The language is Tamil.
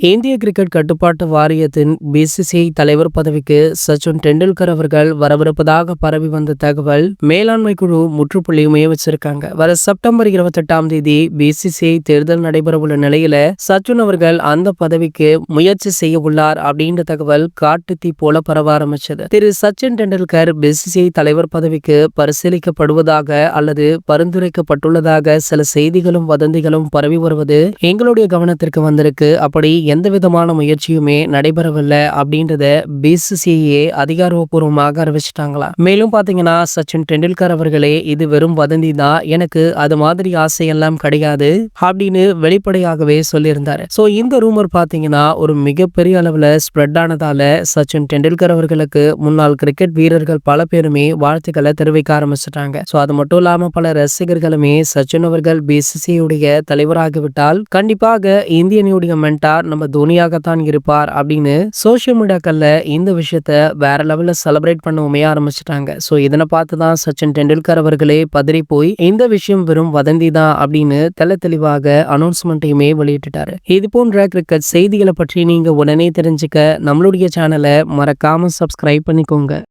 இந்திய கிரிக்கெட் கட்டுப்பாட்டு வாரியத்தின் பிசிசிஐ தலைவர் பதவிக்கு சச்சின் டெண்டுல்கர் அவர்கள் வரவிருப்பதாக பரவி வந்த தகவல் மேலாண்மை குழு முற்றுப்புள்ளியுமே வச்சிருக்காங்க. வர செப்டம்பர் 28ஆம் தேதி பிசிசிஐ தேர்தல் நடைபெறவுள்ள நிலையில சச்சின் அவர்கள் அந்த பதவிக்கு முயற்சி செய்ய உள்ளார் அப்படின்ற தகவல் காட்டுத்தீ போல பரவ ஆரம்பிச்சது. திரு சச்சின் டெண்டுல்கர் பிசிசிஐ தலைவர் பதவிக்கு பரிசீலிக்கப்படுவதாக அல்லது பரிந்துரைக்கப்பட்டுள்ளதாக சில செய்திகளும் வதந்திகளும் பரவி வருவது எங்களுடைய கவனத்திற்கு வந்திருக்கு. அப்படி எந்த விதமான முயற்சியுமே நடைபெறவில்லை அப்படின்றத பிசிசிஐ அதிகாரப்பூர்வமாக அறிவிச்சிட்டாங்களா. மேலும் பாத்தீங்கன்னா சச்சின் டெண்டுல்கர் அவர்களே இது வெறும் வதந்தி தான், எனக்கு அது மாதிரி ஆசையெல்லாம் கிடையாது அப்படின்னு வெளிப்படையாகவே சொல்லியிருந்தாரு. சோ இந்த ரூமர் பாத்தீங்கன்னா ஒரு மிகப்பெரிய அளவுல ஸ்ப்ரெட் ஆனதால சச்சின் டெண்டுல்கர் அவர்களுக்கு முன்னாள் கிரிக்கெட் வீரர்கள் பல பேருமே வாழ்த்துக்களை தெரிவிக்க ஆரம்பிச்சிட்டாங்க. சோ அது மட்டும் இல்லாம பல ரசிகர்களுமே சச்சின் அவர்கள் பிசிசிஐ உடைய தலைவராகிவிட்டால் கண்டிப்பாக இந்திய அணியுடைய மென்டார் நம்ம தோனியாகத்தான் இருப்பார் அப்படின்னு சோசியல் மீடியாக்கள்ல இந்த விஷயத்த வேற லெவல்ல செலிப்ரேட் பண்ணவுமே ஆரம்பிச்சிட்டாங்க. சோ இதனை பார்த்துதான் சச்சின் டெண்டுல்கர் அவர்களே பதறி போய் இந்த விஷயம் வெறும் வதந்தி தான் அப்படின்னு தெளிவாக அனௌன்ஸ்மெண்ட்டையுமே வெளியிட்டுட்டாரு. இது போன்ற கிரிக்கெட் செய்திகளை பற்றி நீங்க உடனே தெரிஞ்சுக்க நம்மளுடைய சேனலை மறக்காம சப்ஸ்கிரைப் பண்ணிக்கோங்க.